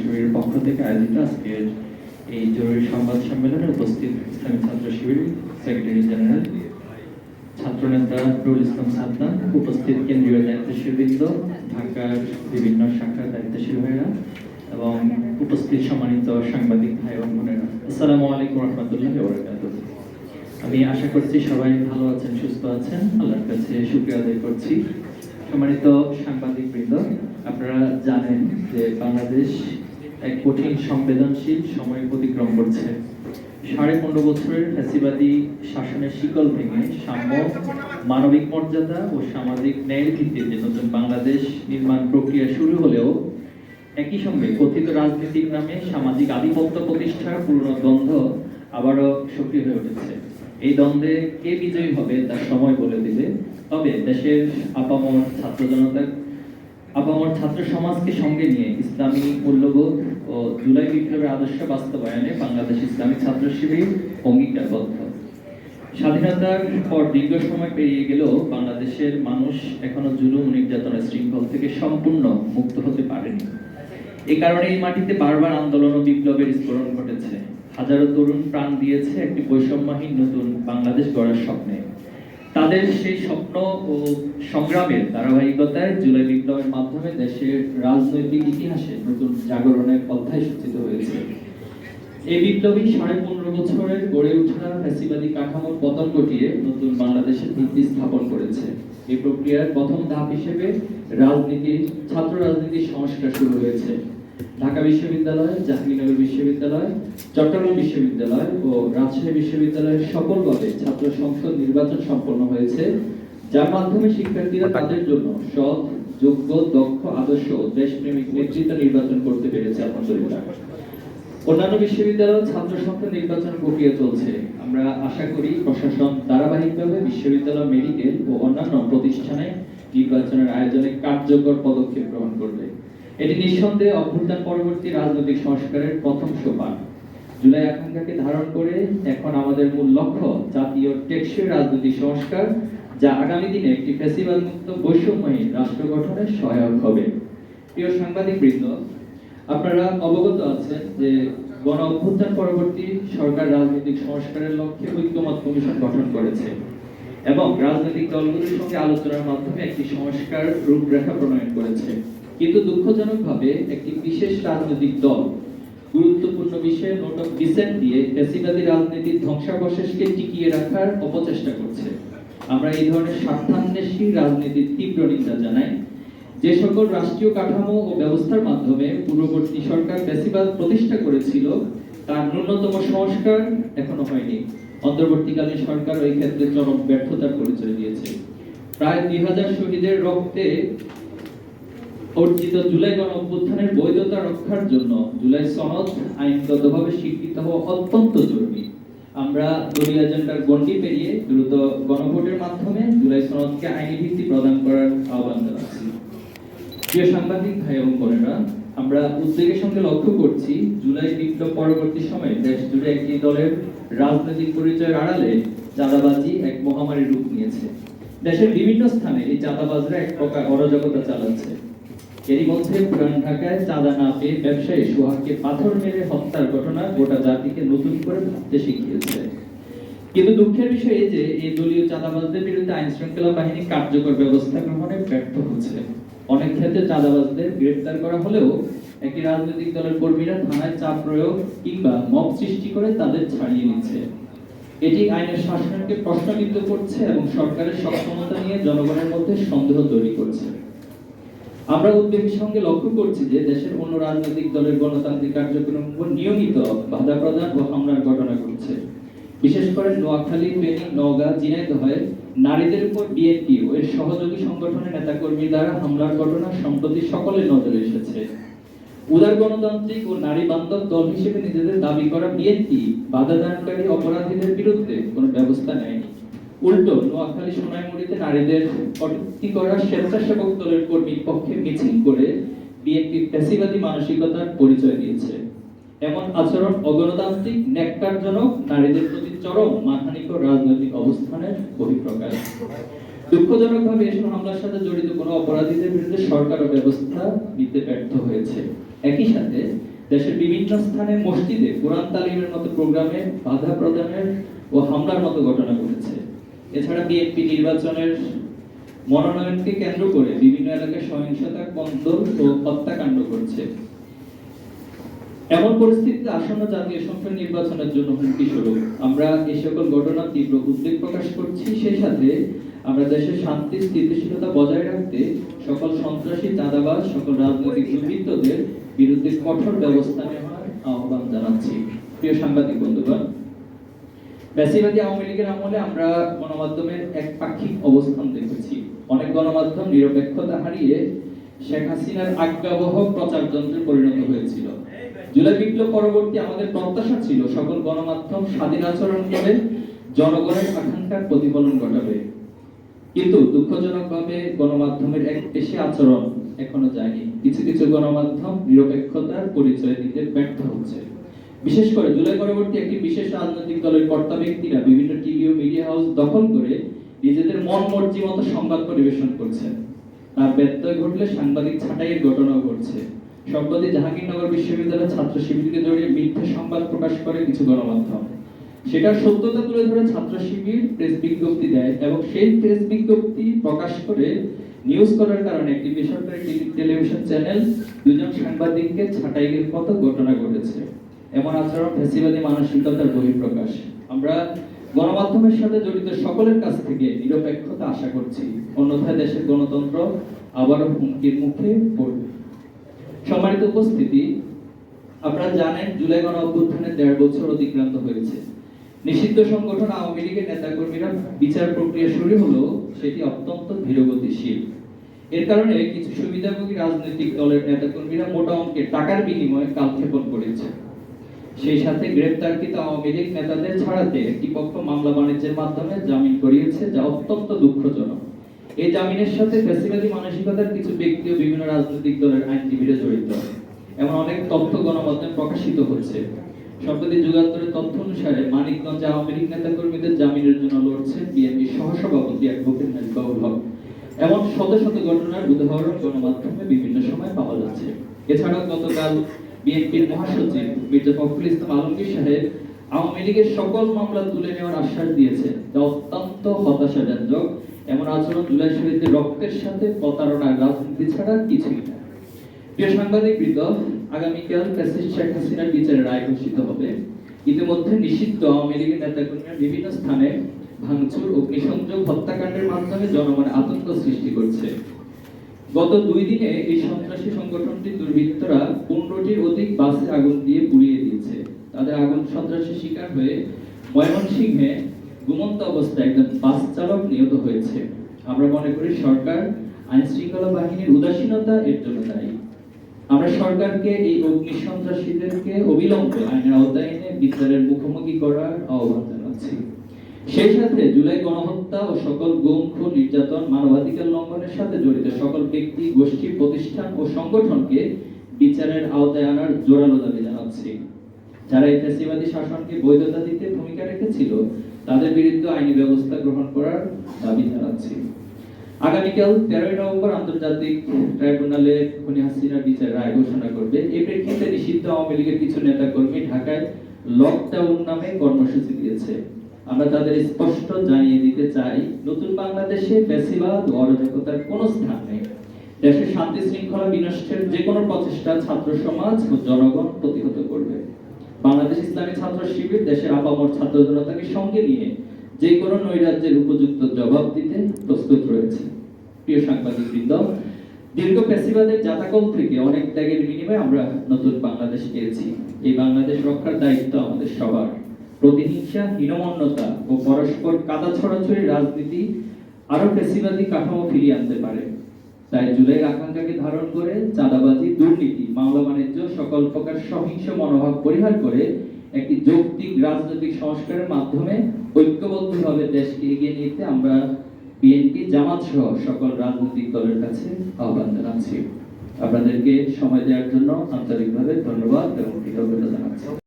শিবিরের পক্ষ থেকে আয়োজিত আজকের এই জরুরি সংবাদ সম্মেলনে উপস্থিত ইসলামী ছাত্র শিবির সেক্রেটারি জেনারেল ছাত্রনেতা নুরুল ইসলাম সাদ্দাম, উপস্থিত কেন্দ্রীয় দায়িত্বশীলবৃন্দ, ঢাকার বিভিন্ন শাখার দায়িত্বশীল ভাইরা এবং উপস্থিত সম্মানিত সাংবাদিক ভাই ও বোনেরা, আসসালামু আলাইকুম রহমতুল্লাহি ওয়া বারাকাতুহু। আমি আশা করছি সবাই ভালো আছেন, সুস্থ আছেন। আল্লাহর কাছে শুকরিয়া আদায় করছি। সম্মানিত সাংবাদিক বৃন্দ, আপনারা জানেন যে বাংলাদেশ এক কঠিন সংবেদনশীল সময় অতিক্রম করছে। 15.5 বছরের ফ্যাসিবাদী শাসনের শিকল ভেঙে সাম্য, মানবিক মর্যাদা ও সামাজিক ন্যায়ের ভিত্তিতে নতুন বাংলাদেশ নির্মাণ প্রক্রিয়া শুরু হলেও একই সঙ্গে কথিত রাজনীতির নামে সামাজিক আধিপত্য প্রতিষ্ঠার পুরনো দ্বন্দ্ব আবারও সক্রিয় হয়ে উঠেছে। এই দ্বন্দ্বে কে বিজয়ী হবে তার সময় বলে দিবে। তবে দেশের আপামর ছাত্র সমাজকে সঙ্গে নিয়ে ইসলামী মূল্যবোধ ও জুলাই বিপ্লবের আদর্শ বাস্তবায়নে বাংলাদেশ ইসলামী ছাত্র শিবির অঙ্গীকারবদ্ধ। স্বাধীনতার পর দীর্ঘ সময় পেরিয়ে গেলেও বাংলাদেশের মানুষ এখনো জুলুম নির্যাতনের শৃঙ্খল থেকে সম্পূর্ণ মুক্ত হতে পারেনি। এই কারণে এই মাটিতে বারবার আন্দোলন ও বিপ্লবের স্ফোরণ ঘটেছে। হাজারো তরুণ প্রাণ দিয়েছে একটি বৈষম্যহীন নতুন বাংলাদেশ গড়ার স্বপ্নে। তাদের সেই স্বপ্ন ও সংগ্রামের ধারাবাহিকতায় জুলাই বিপ্লবের মাধ্যমে দেশের রাজনৈতিক ইতিহাসে নতুন জাগরণের অধ্যায় সূচিত হয়েছে। এই বিপ্লবী 15.5 বছরের গড়ে ওঠা ফ্যাসিবাদী কাঠামোর পতন ঘটিয়ে নতুন বাংলাদেশের ভিত্তি স্থাপন করেছে। এই প্রক্রিয়ার প্রথম ধাপ হিসেবে ছাত্র রাজনীতির সংস্কার শুরু হয়েছে। ঢাকা বিশ্ববিদ্যালয়, জাহাঙ্গীরনগর বিশ্ববিদ্যালয়, চট্টগ্রাম বিশ্ববিদ্যালয় ও রাজশাহী বিশ্ববিদ্যালয়ের সফলভাবে ছাত্র সংসদ নির্বাচন সম্পন্ন হয়েছে, যার মাধ্যমে শিক্ষার্থীরা তাদের জন্য সৎ, যোগ্য, দক্ষ, আদর্শ ও দেশপ্রেমিক নেতৃত্ব নির্বাচন করতে পেরেছে। আলহামদুলিল্লাহ। অন্যান্য বিশ্ববিদ্যালয় ছাত্র সংসদ নির্বাচন প্রক্রিয়া চলছে। আমরা আশা করি প্রশাসন ধারাবাহিকভাবে বিশ্ববিদ্যালয়, মেডিকেল ও অন্যান্য প্রতিষ্ঠানে নির্বাচনের আয়োজনে কার্যকর পদক্ষেপ গ্রহণ করবে। এটি নিঃসন্দেহে অভ্যুত্থান পরবর্তী রাজনৈতিক সংস্কারের প্রথম সোপান। জুলাই আকাঙ্ক্ষাকে ধারণ করে এখন আমাদের মূল লক্ষ্য জাতীয় টেকসই রাজনৈতিক সংস্কার, যা আগামী দিনে একটি ফ্যাসিবাদ মুক্ত বৈষম্যহীন রাষ্ট্র গঠনে সহায়ক হবে। প্রিয় সাংবাদিক বৃন্দ, আপনারা অবগত আছেন যে গণ অভ্যুত্থান পরবর্তী সরকার রাজনৈতিক সংস্কারের লক্ষ্যে ঐক্যমত কমিশন গঠন করেছে এবং রাজনৈতিক দলগুলোর সঙ্গে আলোচনার মাধ্যমে একটি সংস্কার রূপরেখা প্রণয়ন করেছে। কিন্তু দুঃখজনকভাবে একটি বিশেষ রাজনৈতিক দল গুরুত্বপূর্ণ বিষয়ে নোট অফ ডিসেন্ট দিয়ে ফ্যাসিবাদী রাজনীতির ধ্বংসাবশেষকে টিকিয়ে রাখার অপচেষ্টা করছে। আমরা এই ধরনের স্বার্থান্বেষী রাজনীতির তীব্র নিন্দা জানাই। যে সকল রাষ্ট্রীয় কাঠামো ও ব্যবস্থার মাধ্যমে পূর্ববর্তী সরকার ফ্যাসিবাদ প্রতিষ্ঠা করেছিল তার ন্যূনতম সংস্কার এখনো হয়নি। অন্তর্বর্তীকালীন সরকার ওই ক্ষেত্রে চরম ব্যর্থতার পরিচয় দিয়েছে। প্রায় 2000 শহীদের রক্তে অর্জিত জুলাই গণ অভ্যুত্থানের বৈধতা রক্ষার জন্য জুলাই সনদ আইনগতভাবে স্বীকৃত হওয়া অত্যন্ত জরুরি। আমরা দলীয় এজেন্ডার গণ্ডি পেরিয়ে দ্রুত গণভোটের মাধ্যমে জুলাই সনদকে আইনি ভিত্তি প্রদান করার আহ্বান জানাচ্ছি। প্রিয় সাংবাদিক ভাই এবং বোনেরা, আমরা উদ্বেগের সঙ্গে লক্ষ্য করছি জুলাই বিপ্লব পরবর্তী সময়ে দেশ জুড়ে একটি দলের রাজনৈতিক পরিচয়ের আড়ালে চাঁদাবাজি এক মহামারী রূপ নিয়েছে। দেশের বিভিন্ন স্থানে এই চাঁদাবাজরা এক প্রকার অরাজকতা চালাচ্ছে। এরই মধ্যে পুরান ঢাকায় চাঁদা না পেয়ে ব্যবসায়ী সোহাগকে পাথর মেরে হত্যার ঘটনা গোটা জাতিকে নতুন করে ভাবতে শিখিয়েছে। কিন্তু দুঃখের বিষয় এই যে এই দলীয় চাঁদাবাজদের বিরুদ্ধে আইন শৃঙ্খলা বাহিনী কার্যকর ব্যবস্থা গ্রহণে ব্যর্থ হচ্ছে। অনেক ক্ষেত্রে চাঁদাবাজদের গ্রেফতার করা হলেও একটি রাজনৈতিক দলের কর্মীরা থানায় চাপ প্রয়োগ কিংবা মব সৃষ্টি করে তাদের ছাড়িয়ে নিচ্ছে। এটি আইনের শাসনকে প্রশ্নবিদ্ধ করছে এবং সরকারের সক্ষমতা নিয়ে জনগণের মধ্যে সন্দেহ তৈরি করছে। আমরা উদ্বেগের সঙ্গে লক্ষ্য করছি যে দেশের অন্য রাজনৈতিক দলের গণতান্ত্রিক কার্যক্রম নিয়মিত বাধা প্রদান ও হামলার ঘটনা ঘটছে। বিশেষ করে নোয়াখালী, ফেনী, নওগাঁ, ঝিনাইদহে নারীদের উপর বিএনপি ও এর সহযোগী সংগঠনের নেতাকর্মী দ্বারা হামলার ঘটনা সম্প্রতি সকলের নজরে এসেছে। উদার গণতান্ত্রিক ও নারী বান্ধব দল হিসেবে নিজেদের দাবি করা বিএনপি বাধা দানকারী অপরাধীদের বিরুদ্ধে কোনো ব্যবস্থা নেয়নি। উল্টো নোয়াখালী, সোনাইমুড়িতে নারীদের কটূক্তি করা স্বেচ্ছাসেবক দলের কর্মীর পক্ষে মিছিল করে বিএনপি ফ্যাসিবাদী মানসিকতার পরিচয় দিয়েছে। এমন আচরণ অগণতান্ত্রিক, ন্যাক্কারজনক, নারীদের প্রতি চরম মানহানিকর রাজনৈতিক অবস্থানের বহিঃপ্রকাশ। দুঃখজনকভাবে এসব হামলার সাথে জড়িত কোনো অপরাধীদের বিরুদ্ধে সরকার ও ব্যবস্থা নিতে ব্যর্থ হয়েছে। একই সাথে দেশের বিভিন্ন স্থানে মসজিদে কোরআন তালিমের মতো প্রোগ্রামে বাধা প্রদানের ও হামলার মতো ঘটনা ঘটেছে। এছাড়া বিএনপি নির্বাচনের মনোনয়নকে কেন্দ্র করে বিভিন্ন এলাকায় সহিংসতা, কন্দল ও হত্যাকাণ্ড করছে। এমন পরিস্থিতিতে আসন্ন জাতীয় সংসদ নির্বাচনের জন্য হুমকি স্বরূপ আমরা এই সকল ঘটনা তীব্র উদ্বেগ প্রকাশ করছি। সেই সাথে আমরা দেশের শান্তি স্থিতিশীলতা বজায় রাখতে সকল সন্ত্রাসী, চাঁদাবাজ, সকল রাজনৈতিক দুর্বৃত্তদের বিরুদ্ধে কঠোর ব্যবস্থা নেওয়ার আহ্বান জানাচ্ছি। প্রিয় সাংবাদিক বন্ধুগণ, ফ্যাসিবাদী আওয়ামী লীগের আমলে আমরা গণমাধ্যমের একপাক্ষিক অবস্থান দেখেছি। অনেক গণমাধ্যম নিরপেক্ষতা হারিয়ে শেখ হাসিনার আজ্ঞাবহ প্রচার যন্ত্রে পরিণত হয়েছিল। জুলাই বিপ্লব পরবর্তী আমাদের প্রত্যাশা ছিল সকল গণমাধ্যম স্বাধীন আচরণ করে জনগণের আকাঙ্ক্ষার প্রতিফলন ঘটাবে, কিন্তু দুঃখজনকভাবে গণমাধ্যমের এক পেশি আচরণ এখনো যায়নি। কিছু কিছু গণমাধ্যম নিরপেক্ষতার পরিচয় দিতে ব্যর্থ হচ্ছে। বিশেষ করে জুলাই পরবর্তী একটি বিশেষ রাজনৈতিক দলের কর্তা ব্যক্তিরা বিভিন্ন টিভি ও মিডিয়া হাউস দখল করে নিজেদের মন মর্জি মতো সংবাদ পরিবেশন করছেন। তার ব্যত্যয় ঘটলে সাংবাদিক ছাঁটাইয়ের ঘটনাও ঘটছে। সম্প্রতি জাহাঙ্গীরনগর বিশ্ববিদ্যালয়ের ছাত্র শিবিরকে জড়িয়ে মিথ্যা সংবাদ প্রকাশ করে কিছু গণমাধ্যম। সেটার সত্যতা তুলে ধরে ছাত্র শিবির প্রেস বিজ্ঞপ্তি দেয় এবং সেই প্রেস বিজ্ঞপ্তি প্রকাশ করে নিউজ করার কারণে একটি বেসরকারি টেলিভিশন চ্যানেল দুজন সাংবাদিককে ছাঁটাইয়ের মতো ঘটনা ঘটেছে। এমন আচরণ ফ্যাসিবাদী মানসিকতার বহিঃপ্রকাশ। আমরা গণমাধ্যমের সাথে জড়িত সকলের কাছ থেকে নিরপেক্ষতা আশা করছি, অন্যথায় দেশের গণতন্ত্র আবারও হুমকির মুখে পড়বে। সম্মানিত উপস্থিতি, আপনারা জানেন জুলাই গণ অভ্যুত্থানের 1.5 বছর অতিক্রান্ত হয়েছে। নিষিদ্ধ সংগঠন আওয়ামী লীগের নেতাকর্মীরা বিচার প্রক্রিয়া শুরু হলো সেটি অত্যন্ত ধীরগতিশীল। এর কারণে কিছু সুবিধাভোগী রাজনৈতিক দলের নেতাকর্মীরা মোটা অঙ্কের টাকার বিনিময়ে কালক্ষেপণ করেছে। সেই সাথে গ্রেপ্তারকৃত আওয়ামী লীগ নেতাদের ছাড়াতে একটি পক্ষ মামলা বাণিজ্যের মাধ্যমে জামিন করিয়েছে, যা অত্যন্ত দুঃখজনক। এই জামিনের সাথে ফ্যাসিবাদী মানসিকতার কিছু ব্যক্তি ও বিভিন্ন রাজনৈতিক দলের আইনজীবীরা জড়িত, এমন অনেক তথ্য গণমাধ্যমে প্রকাশিত হচ্ছে। সম্প্রতি যুগান্তরের তথ্য অনুসারে মানিকগঞ্জে আওয়ামী লীগ নেতাকর্মীদের জামিনের জন্য লড়ছেন বিএনপি সহসভাপতি অ্যাডভোকেট নাজিবুল হক। এমন শত শত ঘটনার উদাহরণ গণমাধ্যমে বিভিন্ন সময় পাওয়া যাচ্ছে। এছাড়াও গতকাল বিএনপির মহাসচিব মির্জা ফখরুল ইসলাম আলমগীর সাহেব আওয়ামী লীগের সকল মামলা তুলে নেওয়ার আশ্বাস দিয়েছেন, যা অত্যন্ত হতাশাজনক। এমন আচরণ জুলাই শহীদদের রক্তের সাথে প্রতারণার রাজনীতি ছাড়া কিছুই না। প্রিয় সাংবাদিকবৃন্দ, আগামীকাল ফ্যাসিস্ট শেখ হাসিনার বিচারের রায় ঘোষিত হবে। ইতিমধ্যে নিষিদ্ধ আওয়ামী লীগের নেতাকর্মীরা বিভিন্ন স্থানে ভাঙচুর, অগ্নিসংযোগ, হত্যাকাণ্ডের মাধ্যমে জনমনে আতঙ্ক সৃষ্টি করছে। গত 2 দিনে এই সন্ত্রাসী সংগঠনটির দুর্বৃত্তরা 15টির অধিক বাসে আগুন দিয়ে পুড়িয়ে দিয়েছে। তাদের আগুন সন্ত্রাসী শিকার হয়ে ময়মনসিংহে ঘুমন্ত অবস্থায় একজন বাস চালক নিহত হয়েছে। আমরা মনে করি সরকার, আইন শৃঙ্খলা বাহিনীর উদাসীনতা এর জন্য দায়ী। আমরা সরকারকে এই অগ্নি সন্ত্রাসীদেরকে অবিলম্বে আইনের আওতায় এনে বিচারের মুখোমুখি করার আহ্বান জানাচ্ছি। সেই সাথে জুলাই গণহত্যা ও সকল গুম, খুন, নির্যাতন, মানবাধিকার লঙ্ঘনের সাথে জড়িত সকল ব্যক্তি, গোষ্ঠী, প্রতিষ্ঠান ও সংগঠনকে বিচারের আওতায় আনার জোরালো দাবি জানাচ্ছি। যারা এই ফ্যাসিবাদী শাসনকে বৈধতা দিতে ভূমিকা রেখেছিল তাদের বিরুদ্ধে আইনি ব্যবস্থা গ্রহণ করার দাবি জানাচ্ছি। আগামীকাল 13 নভেম্বর আন্তর্জাতিক ট্রাইব্যুনালে খুনি হাসিনার বিচারের রায় ঘোষণা করবে। এই প্রেক্ষিতে নিষিদ্ধ আওয়ামী লীগের কিছু নেতাকর্মী ঢাকায় লকডাউন নামে কর্মসূচি দিয়েছে। আমরা তাদের স্পষ্ট জানিয়ে দিতে চাই, নতুন বাংলাদেশে ফ্যাসিবাদ ও অরাজকতার কোনো স্থান নেই। দেশের শান্তি শৃঙ্খলা বিনষ্টের যে কোনো প্রচেষ্টা ছাত্র সমাজ ও জনগণ প্রতিহত করবে। বাংলাদেশ ইসলামী ছাত্র শিবির দেশের আপামর ছাত্র জনতাকে সঙ্গে নিয়ে যে কোনো নৈরাজ্যের উপযুক্ত জবাব দিতে প্রস্তুত রয়েছে। প্রিয় সাংবাদিকবৃন্দ, দীর্ঘ ফ্যাসিবাদের জাতাকল থেকে অনেক ত্যাগের বিনিময়ে আমরা নতুন বাংলাদেশ পেয়েছি। এই বাংলাদেশ রক্ষার দায়িত্ব আমাদের সবার। প্রতিহিংসা, হীনমন্যতা ও পরস্পর কাদা ছড়াছড়ি রাজনীতি আরো ফ্যাসিবাদী কাঠামো ফিরিয়ে আনতে পারে। তাই জুলাই আকাঙ্ক্ষাকে ধারণ করে চাঁদাবাজি, দুর্নীতি, মামলা বাণিজ্য, সকল প্রকার সহিংস মনোভাব পরিহার করে একটি যৌক্তিক রাজনৈতিক সংস্কারের মাধ্যমে ঐক্যবদ্ধভাবে দেশকে এগিয়ে নিতে আমরা বিএনপি, জামাত সহ সকল রাজনৈতিক দলের কাছে আহ্বান জানাচ্ছি। আপনাদেরকে সময় দেওয়ার জন্য আন্তরিকভাবে ধন্যবাদ এবং কৃতজ্ঞতা জানাচ্ছি।